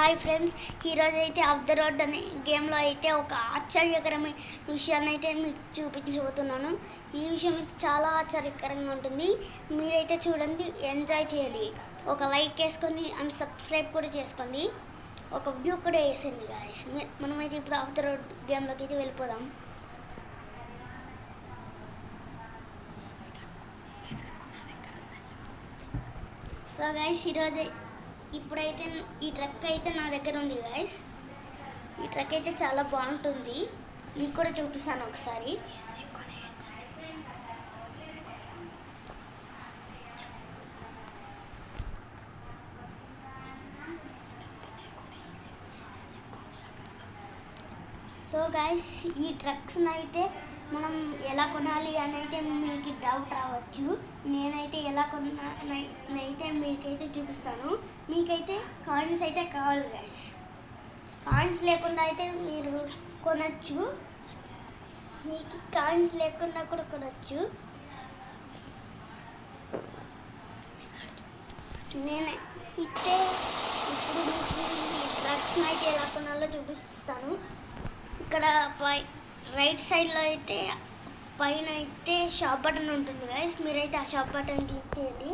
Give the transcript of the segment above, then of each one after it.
Hi friends, ఈరోజు అయితే of the road అనే గేమ్లో అయితే ఒక ఆశ్చర్యకరమైన విషయాన్ని అయితే మీకు చూపించబోతున్నాను. ఈ విషయం అయితే చాలా ఆశ్చర్యకరంగా ఉంటుంది. మీరైతే చూడండి, ఎంజాయ్ చేయండి. ఒక లైక్ వేసుకొని అండ్ సబ్స్క్రైబ్ కూడా చేసుకోండి. ఒక వ్యూ కూడా వేసేయండి గాయస్. మనమైతే ఇప్పుడు ఆఫ్ ద రోడ్ గేమ్లోకి అయితే వెళ్ళిపోదాం. సో గాయస్, ఇప్పుడైతే ఈ ట్రక్ అయితే నా దగ్గర ఉంది గాయస్. ఈ ట్రక్ అయితే చాలా బాగుంటుంది, మీకు కూడా చూపిస్తాను ఒకసారి. సో గాయస్, ఈ ట్రక్స్ని అయితే మనం ఎలా కొనాలి అని అయితే మీకు డౌట్ రావచ్చు. నేనైతే ఎలా కొన్నానైతే మీకైతే చూపిస్తాను. మీకైతే కాయిన్స్ అయితే కావాలి గాయస్. కాయిన్స్ లేకుండా అయితే మీరు కొనచ్చు. మీకు కాయిన్స్ లేకుండా కూడా కొనచ్చు. నేనైతే ఇప్పుడు మీకు ట్రక్స్ని అయితే ఎలా కొనాలో చూపిస్తాను. ఇక్కడ రైట్ సైడ్లో అయితే పైన అయితే షాప్ బటన్ ఉంటుంది గాయస్. మీరైతే ఆ షాప్ బటన్ క్లిక్ చేయండి,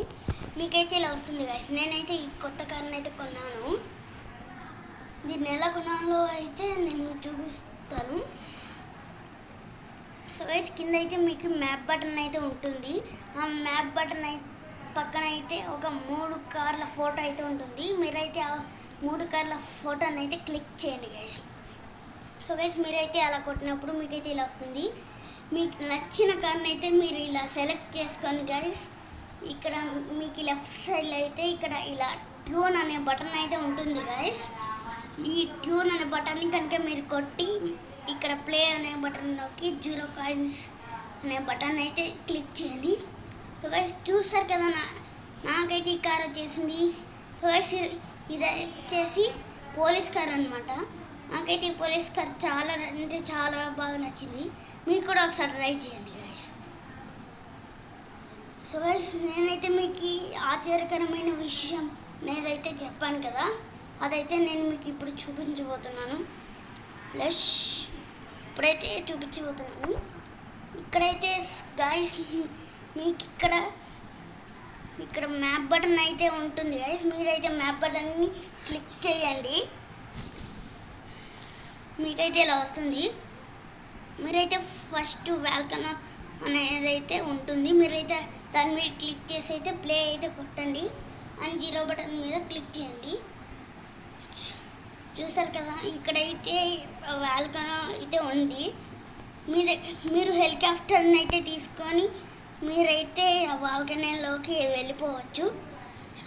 మీకైతే ఇలా వస్తుంది గాయస్. నేనైతే ఈ కొత్త కార్ని అయితే కొన్నాను. దీన్ని ఎలా కొనాలో అయితే నేను చూపిస్తాను. సో గైస్, కింద అయితే మీకు మ్యాప్ బటన్ అయితే ఉంటుంది. ఆ మ్యాప్ బటన్ పక్కన అయితే ఒక 3 కార్ల ఫోటో అయితే ఉంటుంది. మీరైతే ఆ 3 కార్ల ఫోటోని అయితే క్లిక్ చేయండి గైస్. సో గైస్, మీరైతే అలా కొట్టినప్పుడు మీకైతే ఇలా వస్తుంది. మీకు నచ్చిన కార్ని అయితే మీరు ఇలా సెలెక్ట్ చేసుకొని గైస్, ఇక్కడ మీకు లెఫ్ట్ సైడ్లో అయితే ఇక్కడ ఇలా ట్యూన్ అనే బటన్ అయితే ఉంటుంది గైస్. ఈ ట్యూన్ అనే బటన్ని కనుక మీరు కొట్టి ఇక్కడ ప్లే అనే బటన్ నొక్కి 0 కాయిన్స్ అనే బటన్ అయితే క్లిక్ చేయండి. సో గైస్, చూస్తారు కదా, నాకైతే ఈ కార్ వచ్చేసింది. సో గైస్, ఇది వచ్చేసి పోలీస్ కార్ అనమాట. నాకైతే ఈ పోలీస్ కార్ చాలా అంటే చాలా బాగా నచ్చింది. మీరు కూడా ఒకసారి ట్రై చేయండి గైస్. సో గైస్, నేనైతే మీకు ఆశ్చర్యకరమైన విషయం నేనైతే చెప్పాను కదా, అదైతే నేను మీకు ఇప్పుడు చూపించబోతున్నాను. ఇప్పుడైతే చూపించబోతున్నాను. ఇక్కడైతే గైస్ మీకు ఇక్కడ మ్యాప్ బటన్ అయితే ఉంటుంది గైస్. మీరైతే మ్యాప్ బటన్ని క్లిక్ చేయండి, మీకైతే ఇలా వస్తుంది. మీరైతే ఫస్ట్ వెల్కమ్ అనేది అయితే ఉంటుంది. మీరైతే దాని మీద క్లిక్ చేసి అయితే ప్లే అయితే కొట్టండి అండ్ 0 బటన్ మీద క్లిక్ చేయండి. చూసారు కదా, ఇక్కడైతే వెల్కమ్ అయితే ఉంది. మీరు హెలికాప్టర్ని అయితే తీసుకొని మీరైతే ఆ వాల్కనీలోకి వెళ్ళిపోవచ్చు.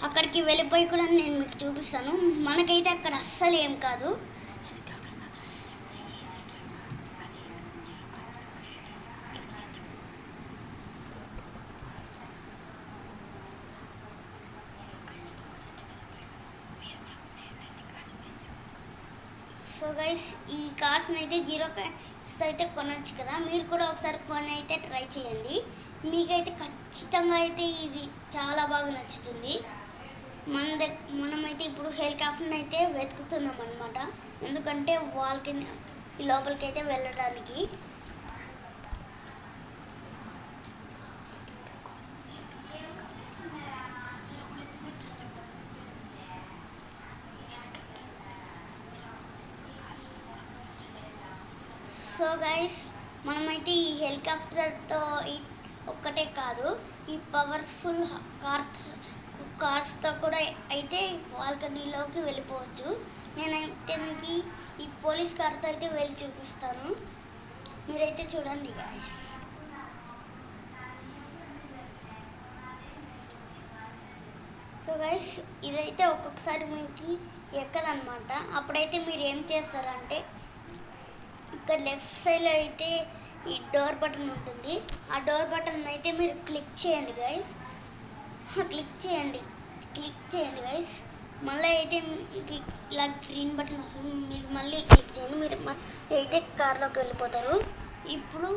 అక్కడికి వెళ్ళిపోయి కూడా నేను మీకు చూపిస్తాను. మనకైతే అక్కడ అస్సలు ఏం కాదు. సో గైస్, ఈ కార్స్ని అయితే 0 కాయిన్స్ అయితే కొనవచ్చు కదా. మీరు కూడా ఒకసారి కొని అయితే ట్రై చేయండి. మీకైతే ఖచ్చితంగా అయితే ఇది చాలా బాగా నచ్చుతుంది. మనమైతే ఇప్పుడు హెలికాప్టర్ని అయితే వెతుకుతున్నాం అనమాట. ఎందుకంటే వాళ్ళకి లోపలికి అయితే వెళ్ళడానికి. సో గైస్, మనమైతే ఈ హెలికాప్టర్తో ఒక్కటే కాదు, ఈ పవర్ఫుల్ కార్స్తో కూడా అయితే బాల్కనీలోకి వెళ్ళిపోవచ్చు. నేనైతే మీకు ఈ పోలీస్ కార్తో అయితే వెళ్ళి చూపిస్తాను. మీరైతే చూడండి గైస్. సో గైస్, ఇదైతే ఒక్కొక్కసారి మీకు ఎక్కదనమాట. అప్పుడైతే మీరు ఏం చేస్తారంటే, ఇక్కడ లెఫ్ట్ సైడ్లో అయితే ఈ డోర్ బటన్ ఉంటుంది. ఆ డోర్ బటన్ అయితే మీరు క్లిక్ చేయండి గైస్. క్లిక్ చేయండి గైస్. మళ్ళీ అయితే మీకు ఇలా గ్రీన్ బటన్ వస్తుంది. మీరు మళ్ళీ క్లిక్ చేయండి. మీరు అయితే కార్లోకి వెళ్ళిపోతారు. ఇప్పుడు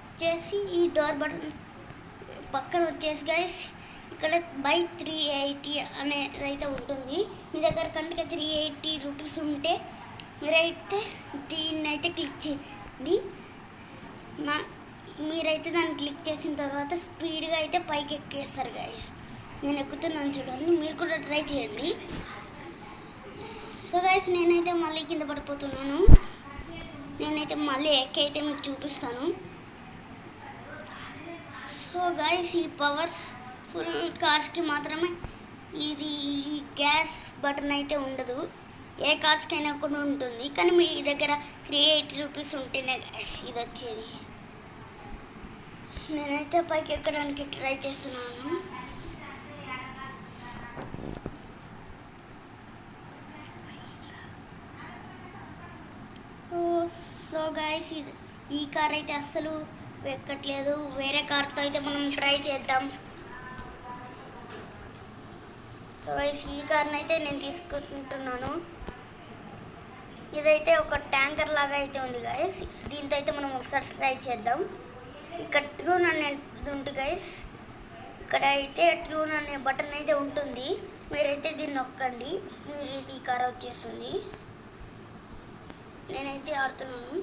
వచ్చేసి ఈ డోర్ బటన్ పక్కన వచ్చేసి గైస్ ఇక్కడ బై 380 అనేది అయితే ఉంటుంది. మీ దగ్గర కనుక 380 రూపీస్ ఉంటే మీరైతే దీన్ని అయితే క్లిక్ చేయండి. మీరైతే దాన్ని క్లిక్ చేసిన తర్వాత స్పీడ్గా అయితే పైకి ఎక్కేస్తారు గైస్. నేను ఎక్కుతున్నాను చూడండి, మీరు కూడా ట్రై చేయండి. సో గైస్ నేనైతే మళ్ళీ కింద పడిపోతున్నాను. నేనైతే మళ్ళీ ఎక్కి అయితే మీకు చూపిస్తాను. సో గైస్ ఈ పవర్స్ ఫుల్ కార్స్కి మాత్రమే ఇది ఈ గ్యాస్ బటన్ అయితే ఉండదు. ఏ కార్స్కైనా కూడా ఉంటుంది, కానీ మీ దగ్గర 380 రూపీస్ ఉంటేనే గైస్ ఇది వచ్చేది. నేనైతే పైకి ఎక్కడానికి ట్రై చేస్తున్నాను. సో గైస్ ఈ కార్ అయితే అస్సలు ఎక్కట్లేదు. వేరే కార్తో అయితే మనం ట్రై చేద్దాం. సో గైస్ ఈ కార్ని అయితే నేను తీసుకుంటున్నాను. ఇదైతే ఒక ట్యాంకర్ లాగా అయితే ఉంది గైస్. దీంతో అయితే మనం ఒకసారి ట్రై చేద్దాం. ఇక్కడ ట్యూన్ అనేది ఉంది గైస్. ఇక్కడ అయితే ట్యూన్ అనే బటన్ అయితే ఉంటుంది. మీరైతే దీన్ని నొక్కండి, మీరైతే ఈ కార్ వచ్చేస్తుంది. నేనైతే ఆడుతున్నాను.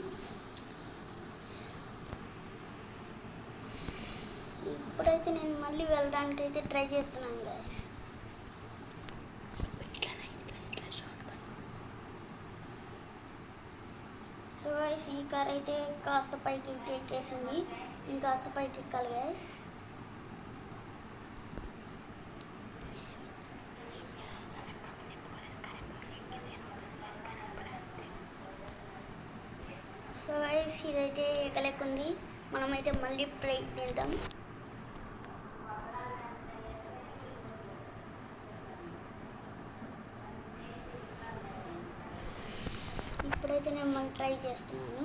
ఇప్పుడైతే నేను మళ్ళీ వెళ్ళడానికి అయితే ట్రై చేస్తున్నాను గైస్. సో గైస్ ఈ కార్ అయితే కాస్త పైకి అయితే ఎక్కేసింది. ఇంకాస్త పైకి ఎక్కాలి గైస్. సో గైస్ ఇదైతే ఎక్కలేకుంది. మనమైతే మళ్ళీ ప్రయత్నిద్దాం. ఇప్పుడైతే నేను మళ్ళీ ట్రై చేస్తున్నాను.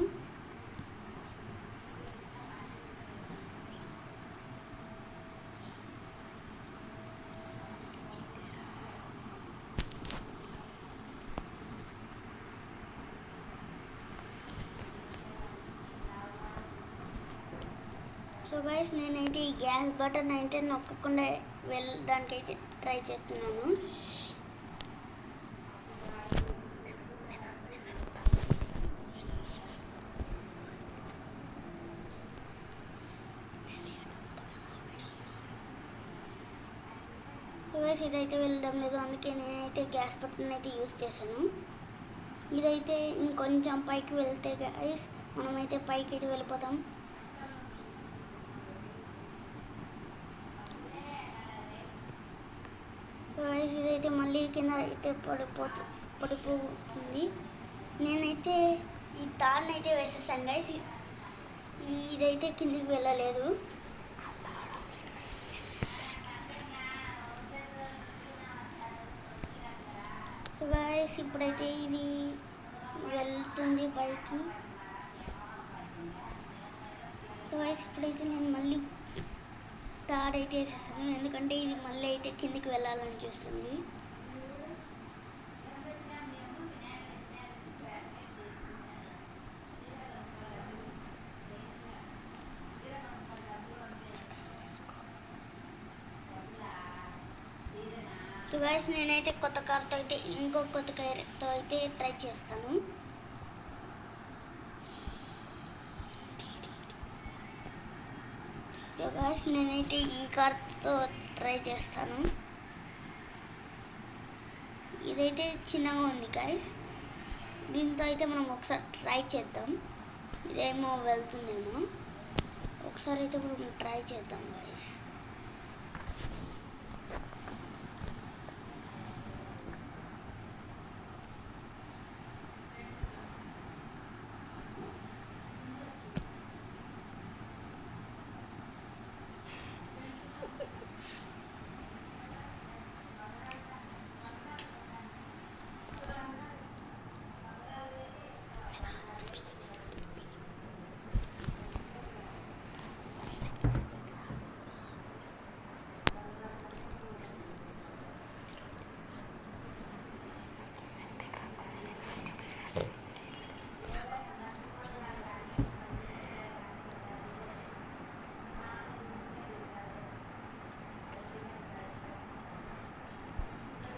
సో గైస్ నేనైతే ఈ గ్యాస్ బటన్ అయితే నొక్కకుండా వెళ్ళడానికి అయితే ట్రై చేస్తున్నాను. సో గైస్ ఇదైతే వెళ్ళడం లేదు, అందుకే నేనైతే గ్యాస్ బటన్ అయితే యూజ్ చేశాను. ఇదైతే ఇంకొంచెం పైకి వెళ్తే గైస్ మనమైతే పైకి అయితే వెళ్ళిపోతాం. గైస్ ఇదైతే మళ్ళీ కింద అయితే పడిపోతుంది. నేనైతే ఈ తాడుని అయితే వేసేసాను గైస్. ఇదైతే కిందికి వెళ్ళలేదు. సో గైస్ ఇప్పుడైతే ఇది వెళ్తుంది పైకి. సో గైస్ ఇప్పుడైతే నేను మళ్ళీ తాడైతే వేసేసాను, ఎందుకంటే ఇది మళ్ళీ అయితే కిందికి వెళ్ళాలని చూస్తుంది. సో గైస్ నేనైతే కొత్త కార్తో అయితే ఇంకో కొత్త కార్తో అయితే ట్రై చేస్తాను. సో గైస్ నేనైతే ఈ కార్తో ట్రై చేస్తాను. ఇదైతే చిన్నగా ఉంది గైస్. దీంతో అయితే మనం ఒకసారి ట్రై చేద్దాం. ఇదేమో వెళ్తుందేమో, ఒకసారి అయితే మనం ట్రై చేద్దాం గైస్.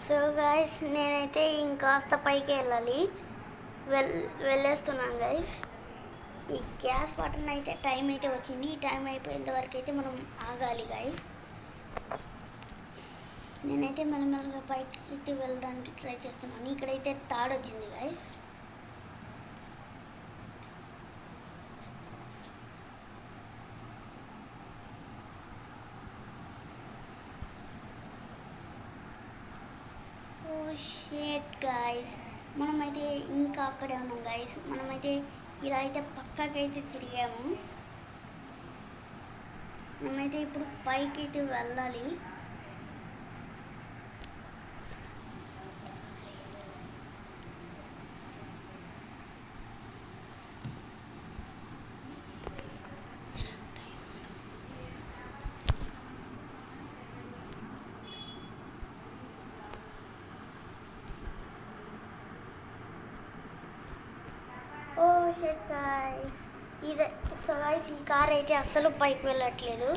సో గైస్ నేనైతే ఇంకాస్త పైకి వెళ్ళాలి. వెల్ వెళ్ళేస్తున్నాను గైస్. ఈ గ్యాస్ బటన్ అయితే టైం అయితే వచ్చింది. ఈ టైం అయిపోయేంత వరకు అయితే మనం ఆగాలి గైస్. నేనైతే మెల్లమెల్లగా పైకి అయితే వెళ్ళడానికి ట్రై చేస్తున్నాను. ఇక్కడైతే తాడు వచ్చింది గైస్. షేట్ గైస్, మనమైతే ఇంకా అక్కడే ఉన్నాం గైస్. మనమైతే ఇలా అయితే పక్కకైతే తిరిగాము. మనమైతే ఇప్పుడు పైకి అయితే వెళ్ళాలి. ఓ షిట్ గైస్, ఇదే సో గైస్ ఈ కార్ అయితే అస్సలు పైకి వెళ్ళట్లేదు.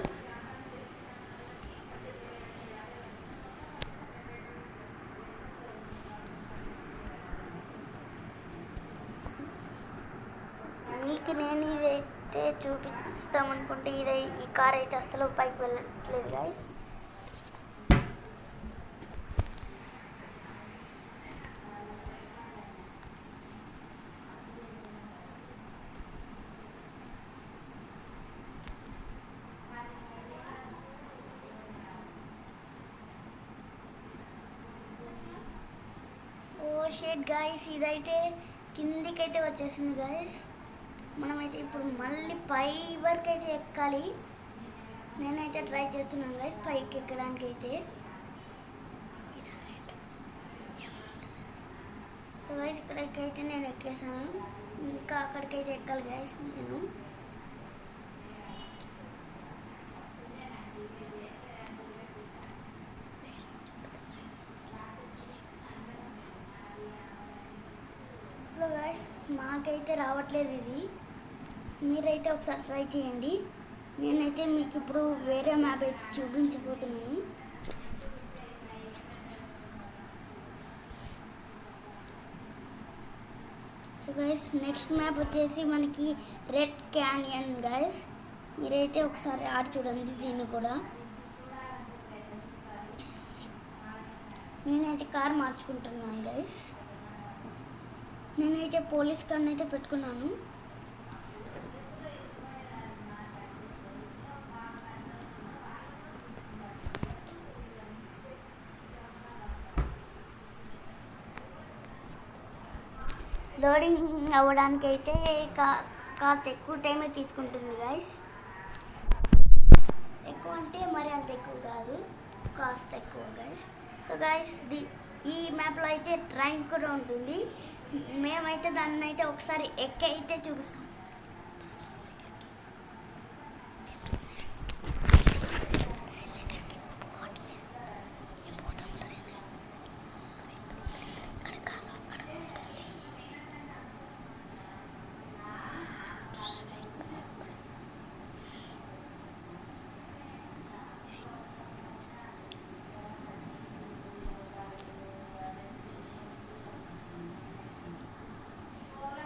మీకు నేను ఇదైతే చూపిస్తామనుకుంటే ఈ కార్ అయితే అస్సలు పైకి వెళ్ళట్లేదు గైస్. షేట్ గైస్, ఇదైతే కిందికైతే వచ్చేసింది గైస్. మనమైతే ఇప్పుడు మళ్ళీ పై వరకు అయితే ఎక్కాలి. నేనైతే ట్రై చేస్తున్నాను గైస్ పైకి ఎక్కడానికి అయితే. సో గైస్ ఇక్కడికైతే నేను ఎక్కేసాను. ఇంకా అక్కడికైతే ఎక్కాలి గైస్ నేను. సో గైస్ మాకైతే రావట్లేదు ఇది. మీరైతే ఒకసారి ట్రై చేయండి. నేనైతే మీకు ఇప్పుడు వేరే మ్యాప్ అయితే చూపించబోతున్నాను. సో గైస్ నెక్స్ట్ మ్యాప్ వచ్చేసి మనకి రెడ్ క్యానియన్ గైస్. మీరైతే ఒకసారి ఆడి చూడండి దీన్ని కూడా. నేనైతే కార్ మార్చుకుంటున్నాను గైస్. నేనైతే పోలీస్ కార్ని అయితే పెట్టుకున్నాను. లోడింగ్ అవ్వడానికి అయితే కాస్త ఎక్కువ టైమే తీసుకుంటుంది గైస్. ఎక్కువ అంటే మరి అంత ఎక్కువ కాదు, కాస్త ఎక్కువ గైస్. సో గైస్ ఈ మ్యాప్లో అయితే ట్రైన్ కూడా ఉంటుంది. మేమైతే దాన్ని అయితే ఒకసారి ఎక్కి అయితే చూపిస్తాం.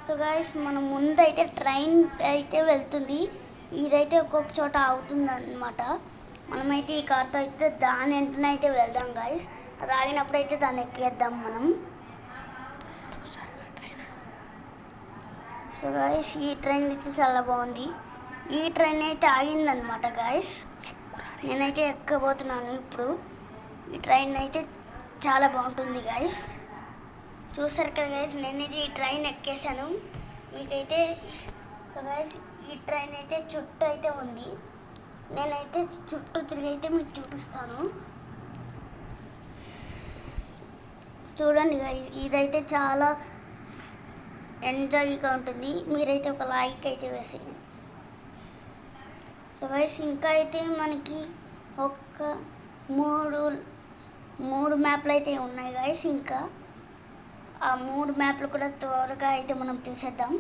సో గైస్ మన ముందు అయితే ట్రైన్ అయితే వెళ్తుంది. ఇదైతే ఒక్కొక్క చోట ఆగుతుంది అనమాట. మనమైతే ఈ కార్తో అయితే దాని వెంటనే అయితే వెళ్దాం గైస్. అది ఆగినప్పుడు అయితే దాన్ని ఎక్కేద్దాం మనం. సో గైస్ ఈ ట్రైన్ అయితే చాలా బాగుంది. ఈ ట్రైన్ అయితే ఆగిందనమాట గైస్. నేనైతే ఎక్కబోతున్నాను ఇప్పుడు. ఈ ట్రైన్ అయితే చాలా బాగుంటుంది గైస్. చూసారు కదా గైస్, నేనైతే ఈ ట్రైన్ ఎక్కేసాను. మీకైతే సో గైస్ ఈ ట్రైన్ అయితే చుట్టూ అయితే ఉంది. నేనైతే చుట్టూ తిరిగి అయితే మీకు చూపిస్తాను. చూడండి గైస్, ఇదైతే చాలా ఎంజాయ్గా ఉంటుంది. మీరైతే ఒక లైక్ అయితే వేసేయండి. సో గైస్ ఇంకా అయితే మనకి ఒక మూడు మ్యాప్లు అయితే ఉన్నాయి గైస్. ఇంకా ఆ 3 మ్యాప్లు కూడా త్వరగా అయితే మనం చూసేద్దాం.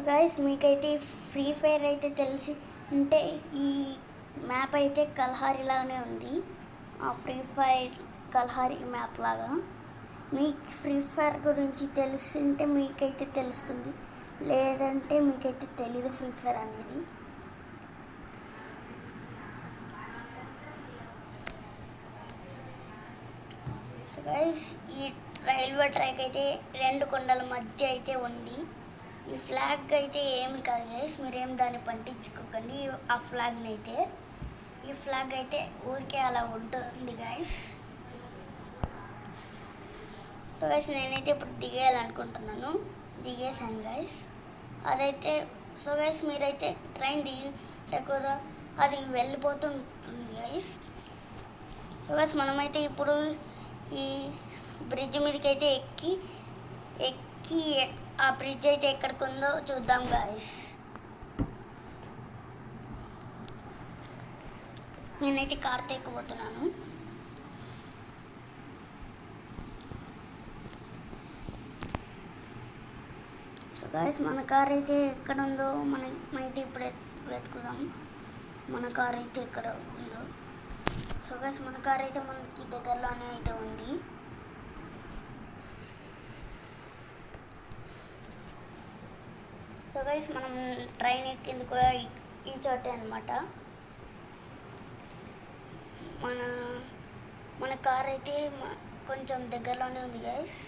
గైస్ మీకైతే ఫ్రీ ఫైర్ అయితే తెలిసి ఉంటే ఈ మ్యాప్ అయితే కల్హారి లాగానే ఉంది. ఆ ఫ్రీ ఫైర్ కల్హారి మ్యాప్ లాగా. మీకు ఫ్రీ ఫైర్ గురించి తెలిసింటే మీకైతే తెలుస్తుంది, లేదంటే మీకైతే తెలీదు ఫ్రీ ఫైర్ అనేది. సో గైస్ ఈ రైల్వే ట్రాక్ అయితే రెండు కొండల మధ్య అయితే ఉంది. ఈ ఫ్లాగ్ అయితే ఏమి కాదు గైస్, మీరేం దాన్ని పట్టించుకోకండి. ఆ ఫ్లాగ్ని అయితే ఈ ఫ్లాగ్ అయితే ఊరికే అలా ఉంటుంది గైస్. సో గైస్ నేనైతే ఇప్పుడు దిగేయాలనుకుంటున్నాను, దిగేసాను గైస్. అదైతే సో గైస్ మీరైతే ట్రైన్ దిగితే కూడా అది వెళ్ళిపోతుంటుంది గైస్. సో గైస్ మనమైతే ఇప్పుడు ఈ బ్రిడ్జ్ మీదకి అయితే ఎక్కి ఆ బ్రిడ్జ్ అయితే ఎక్కడికి ఉందో చూద్దాం గాయస్. నేనైతే కార్తో ఎక్కబోతున్నాను. సో గాయస్ మన కార్ అయితే ఎక్కడ ఉందో మనమైతే ఇప్పుడే వెతుకుదాం. మన కార్ అయితే ఎక్కడ ఉందో. సో గాయస్ మన కార్ అయితే మనకి దగ్గరలోనే అయితే ఉంది. సో గైస్ మనం ట్రైన్ ఎక్కింది కూడా ఈ చోటే అనమాట. మన కార్ అయితే కొంచెం దగ్గరలోనే ఉంది గైస్.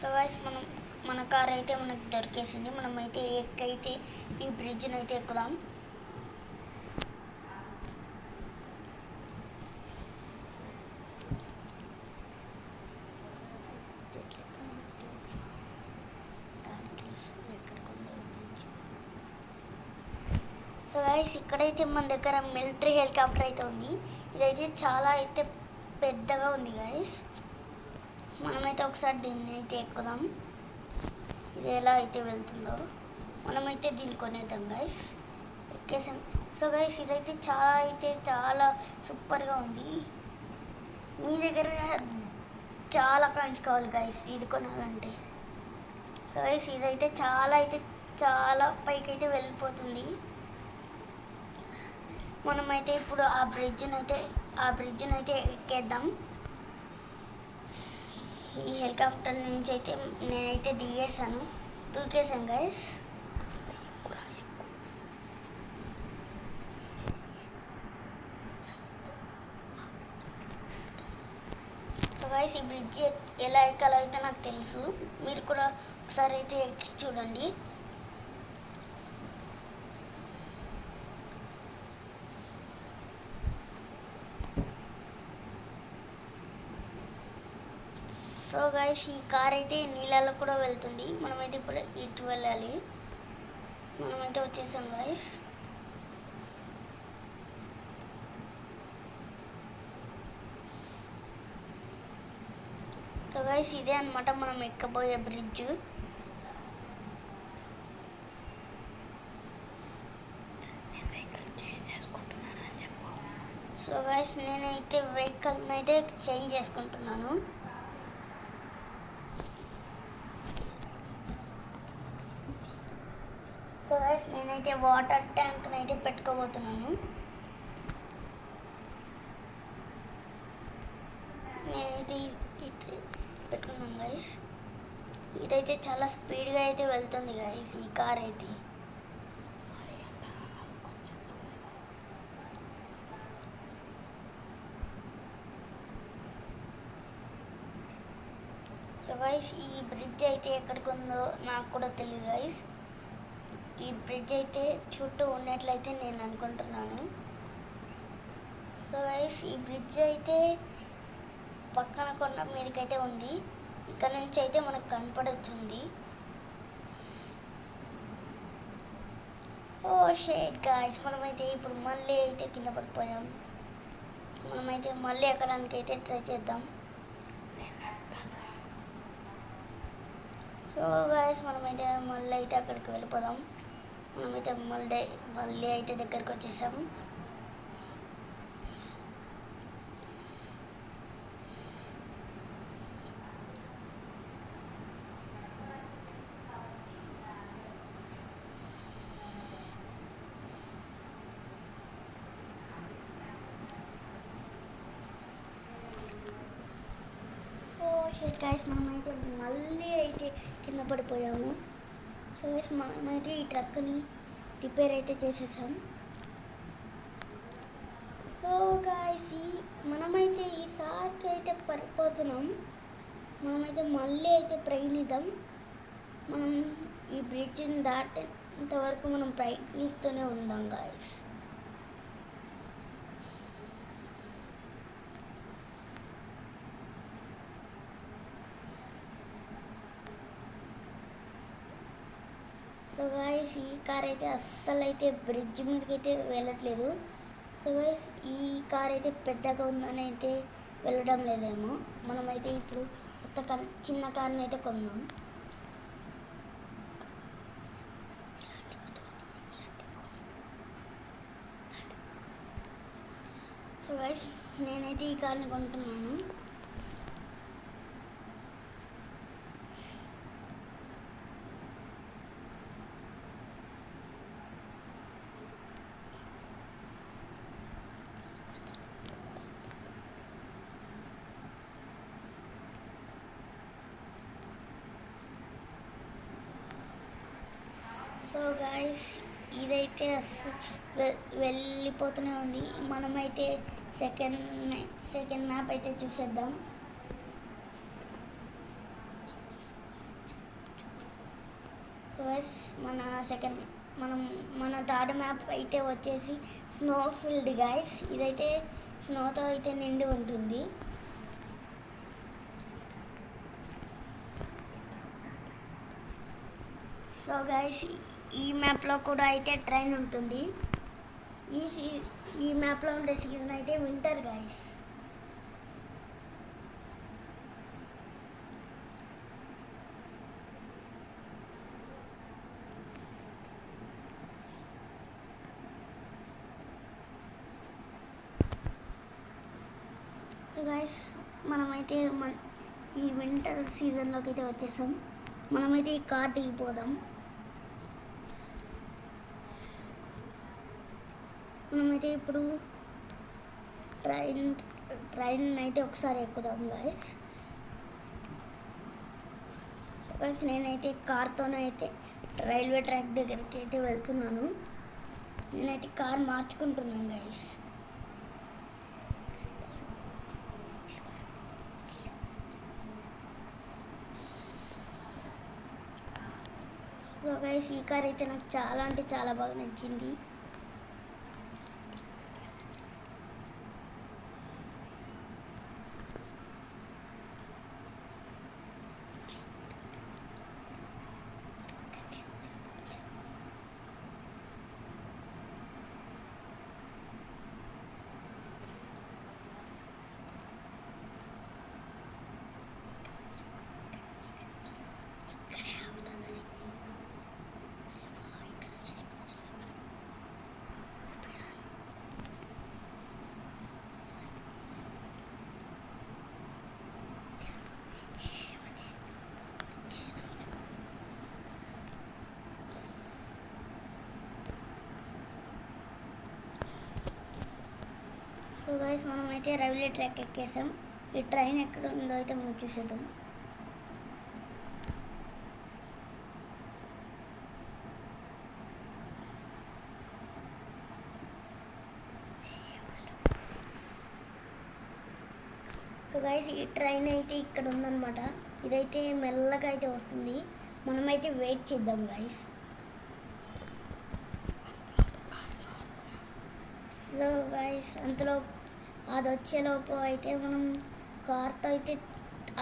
సో గైస్ మన కార్ అయితే మనకు దొరికేసింది. మనమైతే ఎక్కైతే ఈ బ్రిడ్జ్ని అయితే ఎక్కుదాం. సో గైస్ ఇక్కడైతే మన దగ్గర మిలిటరీ హెలికాప్టర్ అయితే ఉంది. ఇదైతే చాలా అయితే పెద్దగా ఉంది గైస్. మనమైతే ఒకసారి దీన్ని అయితే ఎక్కుదాం. ఇది ఎలా అయితే వెళ్తుందో మనమైతే దీన్ని కొనేద్దాం గైస్. ఎక్కేసాం. సో గైస్ ఇదైతే చాలా సూపర్గా ఉంది. మీ దగ్గర చాలా కాయిన్స్ కావాలి గైస్ ఇది కొనాలంటే. సో గైస్ ఇదైతే చాలా పైకి అయితే వెళ్ళిపోతుంది. మనమైతే ఇప్పుడు ఆ బ్రిడ్జ్ని అయితే ఎక్కేద్దాం. ఈ హెలికాప్టర్ నుంచి అయితే నేనైతే దూకేసాను గైస్. సో గైస్ ఈ బ్రిడ్జ్ ఎలా ఎక్కాలో అయితే నాకు తెలుసు, మీరు కూడా ఒకసారి అయితే ఎక్కి చూడండి. సో గైస్ ఈ కార్ అయితే నీళ్ళలో కూడా వెళ్తుంది. మనమైతే ఇప్పుడు ఇటు వెళ్ళాలి. మనమైతే వచ్చేసాం గైస్. సో గైస్ ఇదే అనమాట మనం ఎక్కబోయే బ్రిడ్జ్. సో గైస్ నేనైతే వెహికల్ని అయితే చేంజ్ చేసుకుంటున్నాను. సో గైస్ నేనైతే వాటర్ ట్యాంక్ని అయితే పెట్టుకోబోతున్నాను. నేనైతే పెట్టుకున్నాను గైస్. ఇదైతే చాలా స్పీడ్గా అయితే వెళ్తుంది గైస్ ఈ కార్ అయితే. సో గైస్ ఈ బ్రిడ్జ్ అయితే ఎక్కడికి ఉందో నాకు కూడా తెలియదు గైస్. ఈ బ్రిడ్జ్ అయితే చుట్టూ ఉన్నట్లయితే నేను అనుకుంటున్నాను. సో గైస్ ఈ బ్రిడ్జ్ అయితే పక్కన కొండ మీదకైతే ఉంది. ఇక్కడ నుంచి అయితే మనకు కనపడుతుంది. ఓ షేట్ గాయ్స్ మనమైతే ఇప్పుడు మళ్ళీ అయితే కింద పడిపోయాం. మనమైతే మళ్ళీ ఎక్కడానికి అయితే ట్రై చేద్దాం. సో గాయస్ మనమైతే మళ్ళీ అయితే అక్కడికి వెళ్ళిపోదాం. మనమైతే మళ్ళీ అయితే దగ్గరికి వచ్చేసాం. గైస్ మనమైతే మళ్ళీ అయితే కింద పడిపోయాము. సో గైస్ మనమైతే ఈ ట్రక్ని రిపేర్ అయితే చేసేసాం. సో గైస్ మనమైతే ఈసారికి అయితే పడిపోతున్నాం. మనమైతే మళ్ళీ అయితే ప్రయత్నిద్దాం. మనం ఈ బ్రిడ్జ్ని దాటేంత వరకు మనం ప్రయత్నిస్తూనే ఉందాం గైస్. సో గైస్ ఈ కార్ అయితే అస్సలు అయితే బ్రిడ్జ్ మీదకి అయితే వెళ్ళట్లేదు. సో గైస్ ఈ కార్ అయితే పెద్దగా ఉందని అయితే వెళ్ళడం లేదేమో. మనమైతే ఇప్పుడు కొత్త చిన్న కార్ని అయితే కొందాం. సో గైస్ నేనైతే ఈ కార్ని కొంటున్నాను. సో గాయస్ ఇదైతే వెళ్ళిపోతూనే ఉంది. మనమైతే సెకండ్ మ్యాప్ అయితే చూసేద్దాం. సో గాయస్ మన థర్డ్ మ్యాప్ అయితే వచ్చేసి స్నో ఫీల్డ్ గాయస్. ఇదైతే స్నోతో అయితే నిండి ఉంటుంది. సో గైస్ ఈ మ్యాప్లో కూడా అయితే ట్రైన్ ఉంటుంది. ఈ మ్యాప్లో ఉండే సీజన్ అయితే వింటర్ గైస్. సో గైస్ మనమైతే ఈ వింటర్ సీజన్లోకి అయితే వచ్చేసాం. మనమైతే ఈ కార్ దిగిపోదాం. మనమైతే ఇప్పుడు ట్రైన్ అయితే ఒకసారి ఎక్కుదాం గాయస్. నేనైతే కార్తోనే అయితే రైల్వే ట్రాక్ దగ్గరికి అయితే వెళ్తున్నాను. నేనైతే కార్ మార్చుకుంటున్నాను గాయస్. సో గైస్ ఈ కార్ అయితే నాకు చాలా అంటే చాలా బాగా నచ్చింది. సో గైస్ మనమైతే రైల్వే ట్రాక్ ఎక్కేసాం. ఈ ట్రైన్ ఎక్కడ ఉందో అయితే మనం చూసేద్దాం. సో గైస్ ఈ ట్రైన్ అయితే ఇక్కడ ఉందన్నమాట. ఇదైతే మెల్లగా అయితే వస్తుంది. మనమైతే వెయిట్ చేద్దాం గైస్. సో గైస్ అంతలో అది వచ్చేలోపు అయితే మనం కార్తో అయితే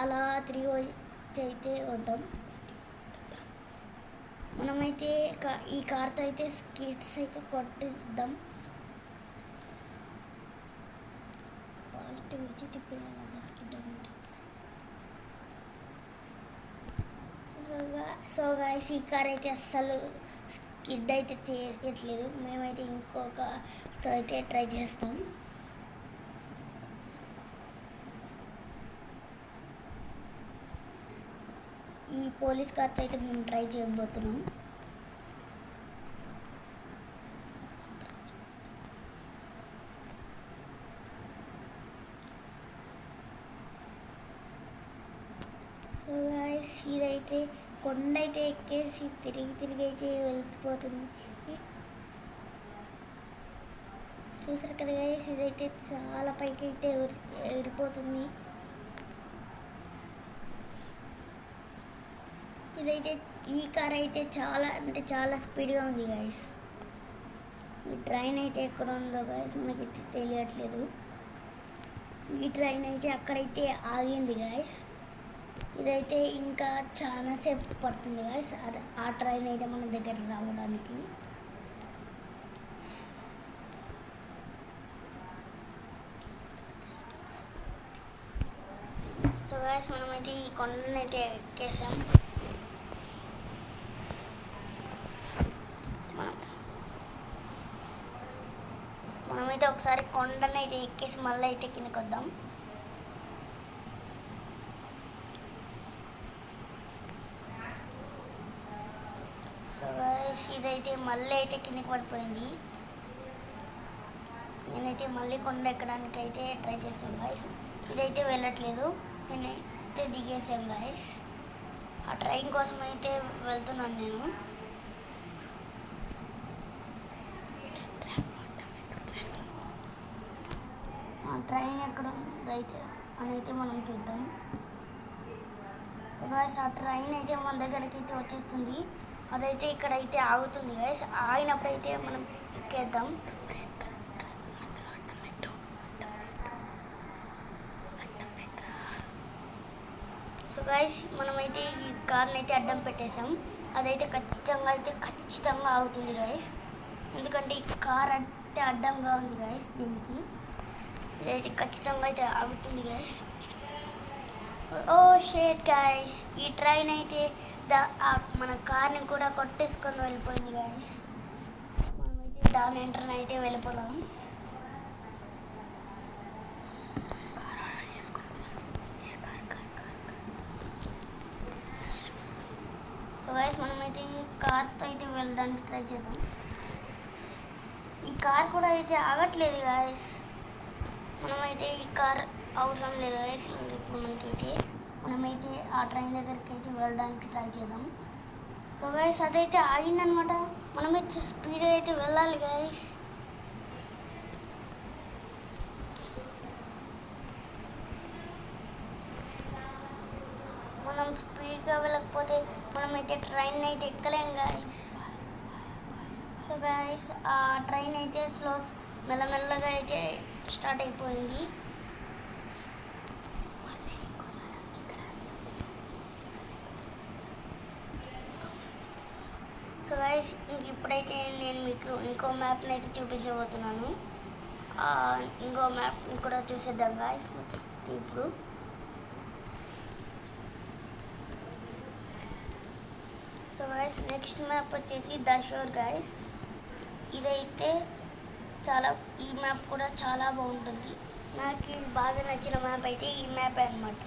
అలా తిరిగి అయితే వద్దాం. మనమైతే ఈ కార్తో అయితే స్కిట్స్ అయితే కొట్టిద్దాం. ఇచ్చి తిప్పేయాలి స్కిడ్ అంటే. సో గాయస్ ఈ కార్ అయితే అస్సలు స్కిడ్ అయితే చేయట్లేదు. మేమైతే ఇంకొక అయితే ట్రై చేస్తాం. ఈ పోలీస్ కార్తో అయితే మేము ట్రై చేయబోతున్నాం. సో గాయస్ ఇదైతే కొండ అయితే ఎక్కేసి తిరిగి అయితే వెళ్ళిపోతుంది. చూసారు కదా గాయస్, ఇదైతే చాలా పైకి అయితే ఎగిరిపోతుంది. ఇదైతే ఈ కార్ అయితే చాలా అంటే చాలా స్పీడ్గా ఉంది గాయస్. ఈ ట్రైన్ అయితే ఎక్కడ ఉందో గాయస్ మనకైతే తెలియట్లేదు. ఈ ట్రైన్ అయితే అక్కడైతే ఆగింది గాయస్. ఇదైతే ఇంకా చాలా సేపు పడుతుంది గాయస్ ఆ ట్రైన్ అయితే మన దగ్గర రావడానికి. సో గాయస్ మనమైతే ఈ కొండనైతే ఎక్కేసాం. మనమైతే ఒకసారి కొండనైతే ఎక్కేసి మళ్ళీ అయితే కిందకి వద్దాం. సో గాయస్ ఇదైతే మళ్ళీ అయితే కిందకి పడిపోయింది. నేనైతే మళ్ళీ కొండ ఎక్కడానికి అయితే ట్రై చేస్తాను గాయస్. ఇదైతే వెళ్ళట్లేదు. నేనైతే దిగేసాను గాయస్. ఆ ట్రైన్ కోసం అయితే వెళ్తున్నాను నేను. ఆ ట్రైన్ ఎక్కడ ఉందైతే అని అయితే మనం చూద్దాం. గాయస్ ఆ ట్రైన్ అయితే మన దగ్గరికి అయితే వచ్చేస్తుంది. అదైతే ఇక్కడైతే ఆగుతుంది గాయస్. ఆగినప్పుడైతే మనం ఎక్కేద్దాం. సో గాయస్ మనమైతే ఈ కార్ని అయితే అడ్డం పెట్టేసాం. అదైతే ఖచ్చితంగా ఆగుతుంది గాయస్. ఎందుకంటే ఈ కార్ అయితే అడ్డంగా ఉంది గాయస్. దీనికి ఇదైతే ఖచ్చితంగా అయితే ఆగుతుంది గాయస్. ఓ షేట్ గాయస్, ఈ ట్రైన్ అయితే మన కార్ని కూడా కొట్టేసుకొని వెళ్ళిపోయింది గాయస్. మనమైతే దాని వెంటనే అయితే వెళ్ళిపోదాం. గాయస్ మనమైతే కార్తో అయితే వెళ్ళడానికి ట్రై చేద్దాం. ఈ కార్ కూడా అయితే ఆగట్లేదు గాయస్. మనమైతే ఈ కార్ అవసరం లేదు గాయస్. ఇప్పుడు మనమైతే ఆ ట్రైన్ దగ్గరికి అయితే వెళ్ళడానికి ట్రై చేద్దాం. సో గాయస్ అదైతే ఆగిందనమాట. మనమైతే స్పీడ్గా అయితే వెళ్ళాలి గాయస్. మనం స్పీడ్గా వెళ్ళకపోతే మనమైతే ట్రైన్ అయితే ఎక్కలేం గాయస్. సో గాయస్ ఆ ట్రైన్ అయితే మెల్లమెల్లగా అయితే స్టార్ట్ అయిపోయింది. సో గాయస్ ఇప్పుడైతే నేను మీకు ఇంకో మ్యాప్ని అయితే చూపించబోతున్నాను. ఇంకో మ్యాప్ని కూడా చూసేద్దాం గాయస్. ఇప్పుడు సో గాయస్ నెక్స్ట్ మ్యాప్ వచ్చేసి ద షోర్ గాయస్. ఇదైతే ఈ మ్యాప్ కూడా చాలా బాగుంటుంది. నాకు బాగా నచ్చిన మ్యాప్ అయితే ఈ మ్యాప్ అనమాట.